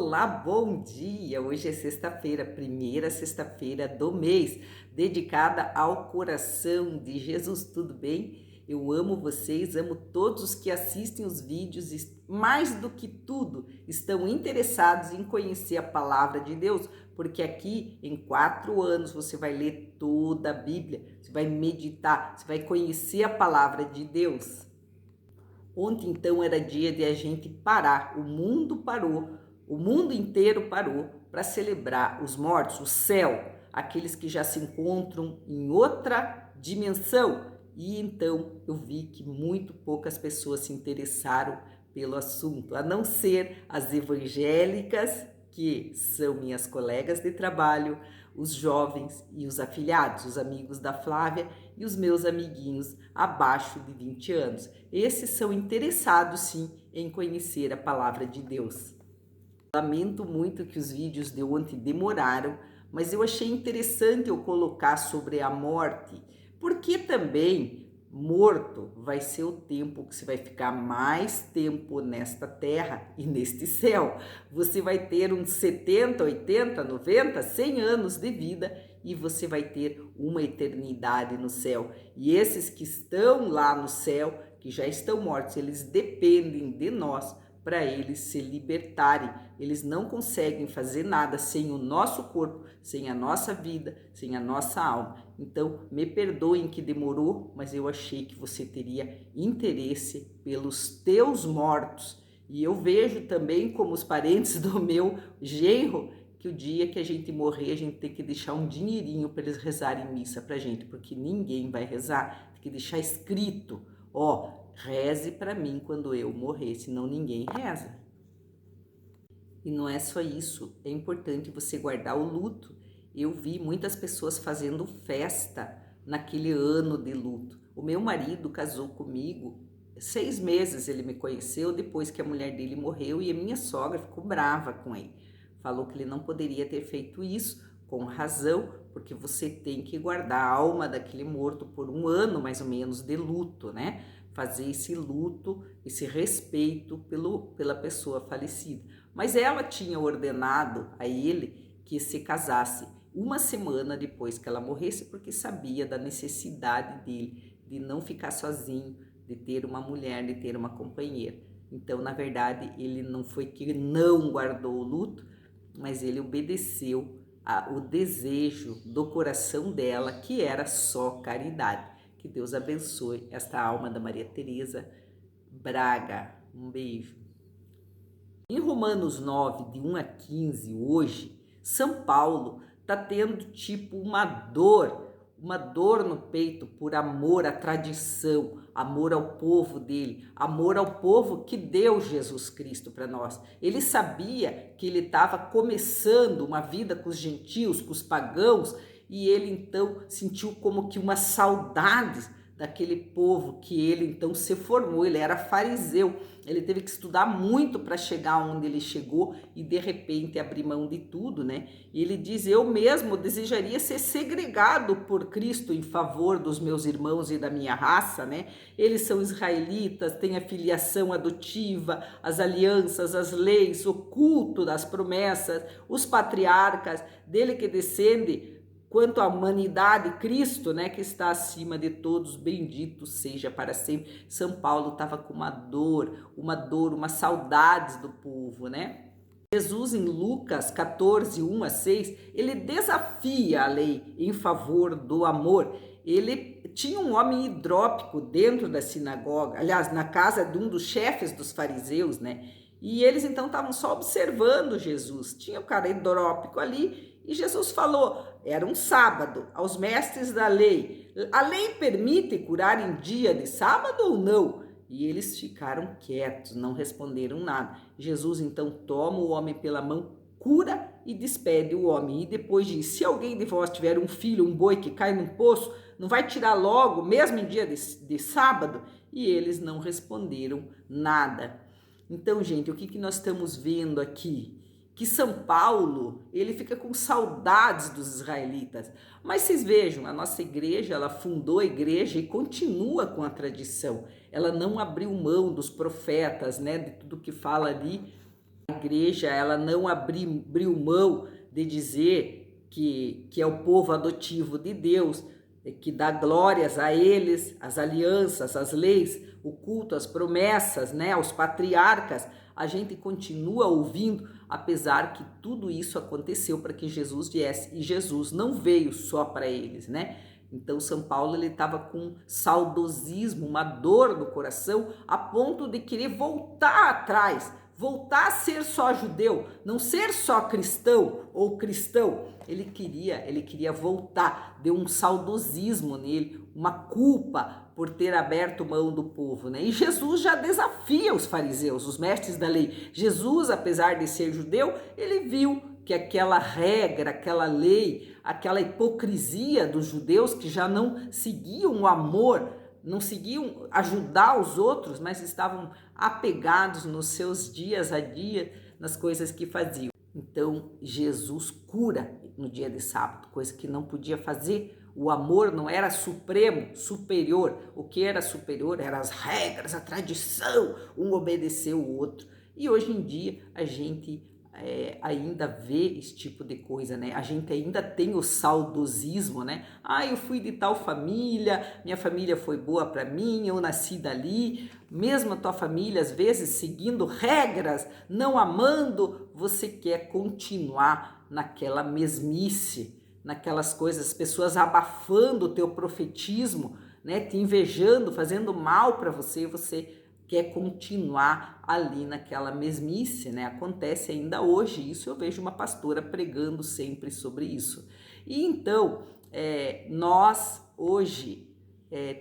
Olá, bom dia! Hoje é sexta-feira, primeira sexta-feira do mês, dedicada ao coração de Jesus. Tudo bem? Eu amo vocês, amo todos os que assistem os vídeos e, mais do que tudo, estão interessados em conhecer a palavra de Deus, porque aqui em 4 anos você vai ler toda a Bíblia, você vai meditar, você vai conhecer a palavra de Deus. Ontem, então, era dia de a gente parar, o mundo parou. O mundo inteiro parou para celebrar os mortos, o céu, aqueles que já se encontram em outra dimensão. E então eu vi que muito poucas pessoas se interessaram pelo assunto, a não ser as evangélicas, que são minhas colegas de trabalho, os jovens e os afilhados, os amigos da Flávia e os meus amiguinhos abaixo de 20 anos. Esses são interessados sim em conhecer a palavra de Deus. Lamento muito que os vídeos de ontem demoraram, mas eu achei interessante eu colocar sobre a morte, porque também morto vai ser o tempo que você vai ficar mais tempo nesta terra e neste céu. Você vai ter uns 70, 80, 90, 100 anos de vida e você vai ter uma eternidade no céu. E esses que estão lá no céu, que já estão mortos, eles dependem de nós para eles se libertarem. Eles não conseguem fazer nada sem o nosso corpo, sem a nossa vida, sem a nossa alma. Então, me perdoem que demorou, mas eu achei que você teria interesse pelos teus mortos. E eu vejo também, como os parentes do meu genro, que o dia que a gente morrer, a gente tem que deixar um dinheirinho para eles rezarem missa para a gente, porque ninguém vai rezar, tem que deixar escrito, ó, reze para mim quando eu morrer, senão ninguém reza. E não é só isso, é importante você guardar o luto. Eu vi muitas pessoas fazendo festa naquele ano de luto. O meu marido casou comigo, 6 meses ele me conheceu depois que a mulher dele morreu e a minha sogra ficou brava com ele. Falou que ele não poderia ter feito isso, com razão, porque você tem que guardar a alma daquele morto por 1 ano mais ou menos de luto, né? Fazer esse luto, esse respeito pela pessoa falecida. Mas ela tinha ordenado a ele que se casasse 1 semana depois que ela morresse, porque sabia da necessidade dele de não ficar sozinho, de ter uma mulher, de ter uma companheira. Então, na verdade, ele não foi que não guardou o luto, mas ele obedeceu o desejo do coração dela, que era só caridade. Que Deus abençoe esta alma da Maria Teresa Braga. Um beijo. Em Romanos 9, de 1 a 15, hoje, São Paulo está tendo tipo uma dor no peito por amor à tradição, amor ao povo dele, amor ao povo que deu Jesus Cristo para nós. Ele sabia que ele estava começando uma vida com os gentios, com os pagãos, e ele então sentiu como que uma saudade daquele povo que ele então se formou. Ele era fariseu, ele teve que estudar muito para chegar onde ele chegou e de repente abrir mão de tudo, né? E ele diz: eu mesmo desejaria ser segregado por Cristo em favor dos meus irmãos e da minha raça, né? Eles são israelitas, têm a filiação adotiva, as alianças, as leis, o culto das promessas, os patriarcas, dele que descende. Quanto à humanidade, Cristo, né, que está acima de todos, bendito seja para sempre. São Paulo estava com uma dor, uma saudade do povo, né? Jesus, em Lucas 14, 1 a 6, ele desafia a lei em favor do amor. Ele tinha um homem hidrópico dentro da sinagoga, aliás, na casa de um dos chefes dos fariseus, né? E eles então estavam só observando Jesus. Tinha o cara hidrópico ali e Jesus falou, era um sábado, aos mestres da lei: a lei permite curar em dia de sábado ou não? E eles ficaram quietos, não responderam nada. Jesus então toma o homem pela mão, cura e despede o homem. E depois diz: se alguém de vós tiver um filho, um boi que cai num poço, não vai tirar logo, mesmo em dia de sábado? E eles não responderam nada. Então, gente, o que nós estamos vendo aqui? Que São Paulo, ele fica com saudades dos israelitas. Mas vocês vejam, a nossa igreja, ela fundou a igreja e continua com a tradição. Ela não abriu mão dos profetas, né, de tudo que fala ali A igreja, ela não abriu mão de dizer que é o povo adotivo de Deus, que dá glórias a eles, as alianças, as leis, o culto, as promessas, né, aos patriarcas. A gente continua ouvindo, apesar que tudo isso aconteceu para que Jesus viesse, e Jesus não veio só para eles, né? Então São Paulo, ele estava com saudosismo, uma dor no coração, a ponto de querer voltar atrás, voltar a ser só judeu, não ser só cristão ou cristão. Ele queria voltar, deu um saudosismo nele, uma culpa por ter aberto mão do povo, né? E Jesus já desafia os fariseus, os mestres da lei. Jesus, apesar de ser judeu, ele viu que aquela regra, aquela lei, aquela hipocrisia dos judeus que já não seguiam o amor, não seguiam ajudar os outros, mas estavam apegados nos seus dias a dia, nas coisas que faziam. Então, Jesus cura no dia de sábado, coisa que não podia fazer. O amor não era supremo, superior. O que era superior eram as regras, a tradição, um obedecer o outro. E hoje em dia a gente ainda vê esse tipo de coisa, né? A gente ainda tem o saudosismo, né? Ah, eu fui de tal família, minha família foi boa para mim, eu nasci dali. Mesmo a tua família, às vezes, seguindo regras, não amando, você quer continuar naquela mesmice, naquelas coisas, as pessoas abafando o teu profetismo, né? Te invejando, fazendo mal para você, você quer continuar ali naquela mesmice, né? Acontece ainda hoje isso, eu vejo uma pastora pregando sempre sobre isso. E então, nós hoje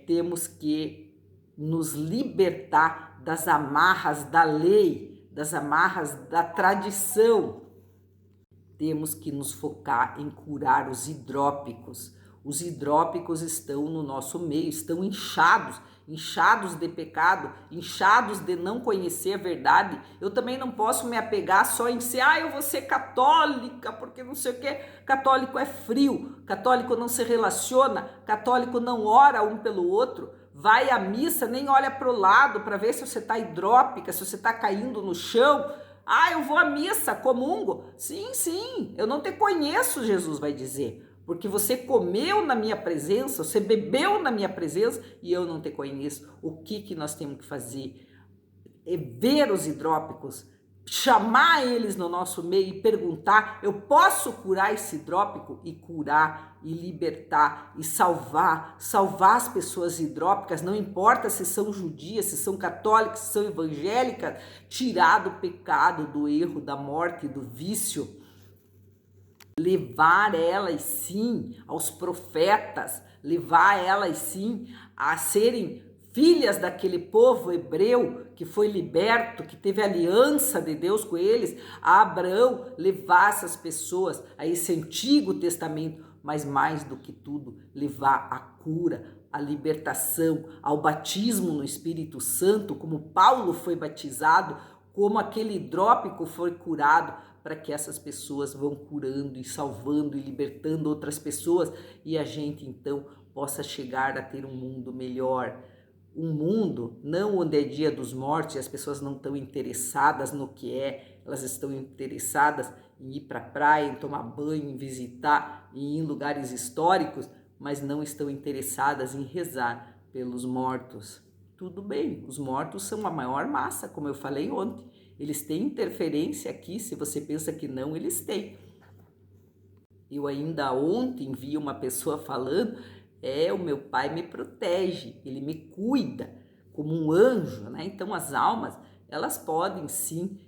temos que nos libertar das amarras da lei, das amarras da tradição. Temos que nos focar em curar os hidrópicos. Os hidrópicos estão no nosso meio, estão inchados de pecado, inchados de não conhecer a verdade. Eu também não posso me apegar só em ser, eu vou ser católica, porque não sei o que. Católico é frio, católico não se relaciona, católico não ora um pelo outro, vai à missa, nem olha para o lado para ver se você está hidrópica, se você está caindo no chão. Eu vou à missa, comungo. Sim, eu não te conheço, Jesus vai dizer. Porque você comeu na minha presença, você bebeu na minha presença e eu não te conheço. O que nós temos que fazer? É ver os hidrópicos, chamar eles no nosso meio e perguntar, eu posso curar esse hidrópico? E curar, e libertar, e salvar as pessoas hidrópicas, não importa se são judias, se são católicas, se são evangélicas, tirar do pecado, do erro, da morte, do vício, levar elas sim aos profetas, levar elas sim a serem filhas daquele povo hebreu que foi liberto, que teve aliança de Deus com eles, a Abraão, levar essas pessoas a esse Antigo Testamento, mas mais do que tudo, levar a cura, a libertação, ao batismo no Espírito Santo, como Paulo foi batizado, como aquele hidrópico foi curado, para que essas pessoas vão curando e salvando e libertando outras pessoas e a gente então possa chegar a ter um mundo melhor. Um mundo não onde é dia dos mortos e as pessoas não estão interessadas no que elas estão interessadas em ir para a praia, em tomar banho, em visitar, em ir em lugares históricos, mas não estão interessadas em rezar pelos mortos. Tudo bem, os mortos são a maior massa, como eu falei ontem. Eles têm interferência aqui, se você pensa que não, eles têm. Eu ainda ontem vi uma pessoa falando, o meu pai me protege, ele me cuida como um anjo, né? Então as almas, elas podem sim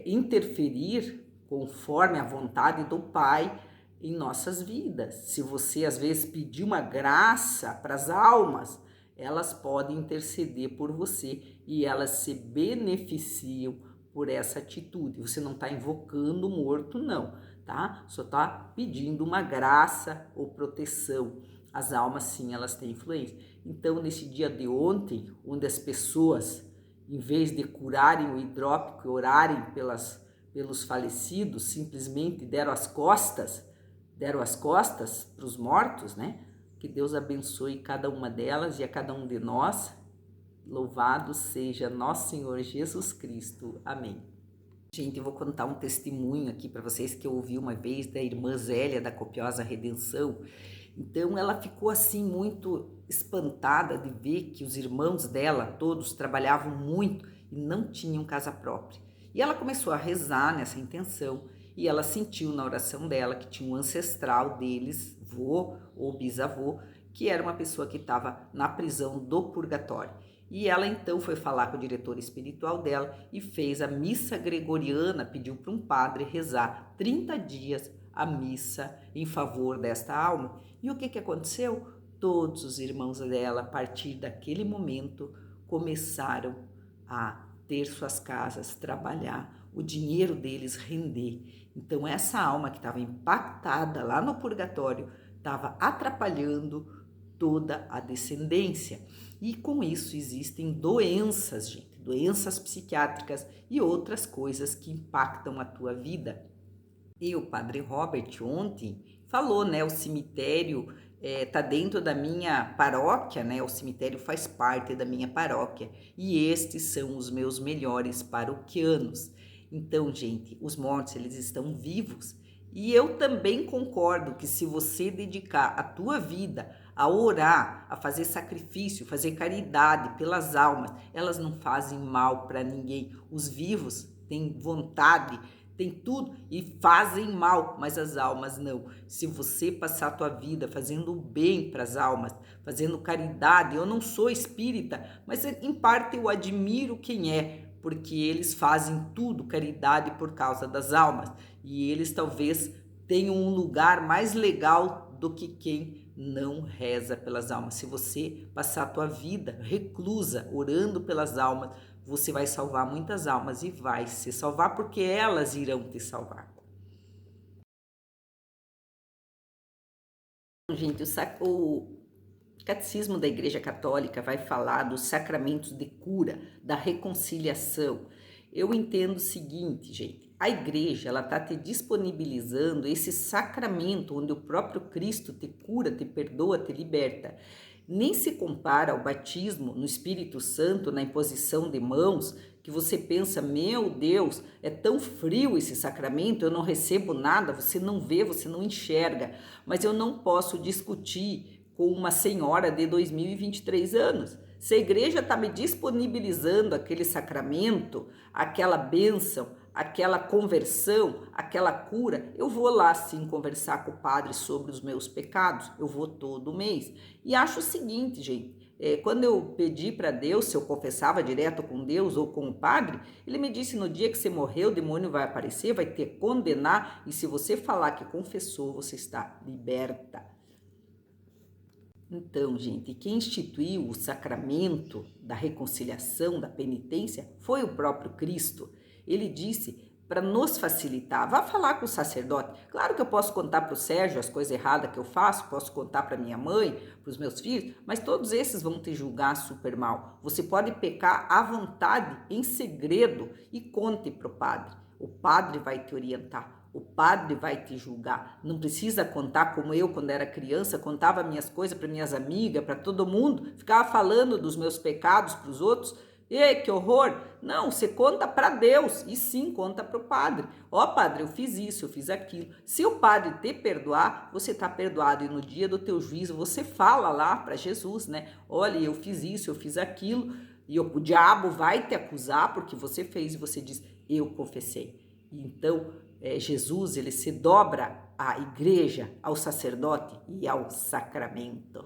interferir conforme a vontade do Pai em nossas vidas. Se você às vezes pedir uma graça para as almas, elas podem interceder por você e elas se beneficiam por essa atitude. Você não está invocando o morto, não, tá? Só está pedindo uma graça ou proteção. As almas, sim, elas têm influência. Então, nesse dia de ontem, onde as pessoas, em vez de curarem o hidrópico e orarem pelos falecidos, simplesmente deram as costas para os mortos, né? Que Deus abençoe cada uma delas e a cada um de nós. Louvado seja nosso Senhor Jesus Cristo. Amém. Gente, eu vou contar um testemunho aqui para vocês que eu ouvi uma vez da irmã Zélia da Copiosa Redenção. Então ela ficou assim muito espantada de ver que os irmãos dela todos trabalhavam muito e não tinham casa própria. E ela começou a rezar nessa intenção e ela sentiu na oração dela que tinha um ancestral deles, vô ou bisavô, que era uma pessoa que estava na prisão do purgatório. E ela então foi falar com o diretor espiritual dela e fez a missa gregoriana, pediu para um padre rezar 30 dias a missa em favor desta alma. E o que aconteceu? Todos os irmãos dela, a partir daquele momento, começaram a ter suas casas, trabalhar, o dinheiro deles render. Então essa alma que estava impactada lá no purgatório estava atrapalhando toda a descendência. E com isso existem doenças, gente, doenças psiquiátricas e outras coisas que impactam a tua vida. E o padre Robert ontem falou, né, o cemitério tá dentro da minha paróquia, né, o cemitério faz parte da minha paróquia e estes são os meus melhores paroquianos. Então, gente, os mortos, eles estão vivos. E eu também concordo que se você dedicar a tua vida a orar, a fazer sacrifício, fazer caridade pelas almas, elas não fazem mal para ninguém. Os vivos têm vontade, têm tudo e fazem mal, mas as almas não. Se você passar a tua vida fazendo o bem para as almas, fazendo caridade, eu não sou espírita, mas em parte eu admiro quem é, porque eles fazem tudo, caridade por causa das almas. E eles talvez tenham um lugar mais legal do que quem não reza pelas almas. Se você passar a tua vida reclusa, orando pelas almas, você vai salvar muitas almas e vai se salvar porque elas irão te salvar. Gente, o Catecismo da Igreja Católica vai falar dos sacramentos de cura, da reconciliação. Eu entendo o seguinte, gente, a igreja, ela está te disponibilizando esse sacramento onde o próprio Cristo te cura, te perdoa, te liberta. Nem se compara ao batismo no Espírito Santo, na imposição de mãos, que você pensa, meu Deus, é tão frio esse sacramento, eu não recebo nada, você não vê, você não enxerga. Mas eu não posso discutir com uma senhora de 2023 anos. Se a igreja está me disponibilizando aquele sacramento, aquela bênção, aquela conversão, aquela cura, eu vou lá sim conversar com o padre sobre os meus pecados, eu vou todo mês. E acho o seguinte, gente, quando eu pedi para Deus se eu confessava direto com Deus ou com o padre, ele me disse, no dia que você morrer, o demônio vai aparecer, vai te condenar, e se você falar que confessou, você está liberta. Então, gente, quem instituiu o sacramento da reconciliação, da penitência, foi o próprio Cristo. Ele disse para nos facilitar, vá falar com o sacerdote. Claro que eu posso contar para o Sérgio as coisas erradas que eu faço, posso contar para minha mãe, para os meus filhos, mas todos esses vão te julgar super mal. Você pode pecar à vontade, em segredo, e conte para o padre. O padre vai te orientar. O padre vai te julgar. Não precisa contar como eu, quando era criança, contava minhas coisas para minhas amigas, para todo mundo, ficava falando dos meus pecados para os outros. E que horror! Não, você conta para Deus e sim, conta para o padre. Ó, padre, eu fiz isso, eu fiz aquilo. Se o padre te perdoar, você está perdoado. E no dia do teu juízo, você fala lá para Jesus, né? Olha, eu fiz isso, eu fiz aquilo. E o diabo vai te acusar porque você fez e você diz, eu confessei. Então, Jesus, ele se dobra à igreja, ao sacerdote e ao sacramento.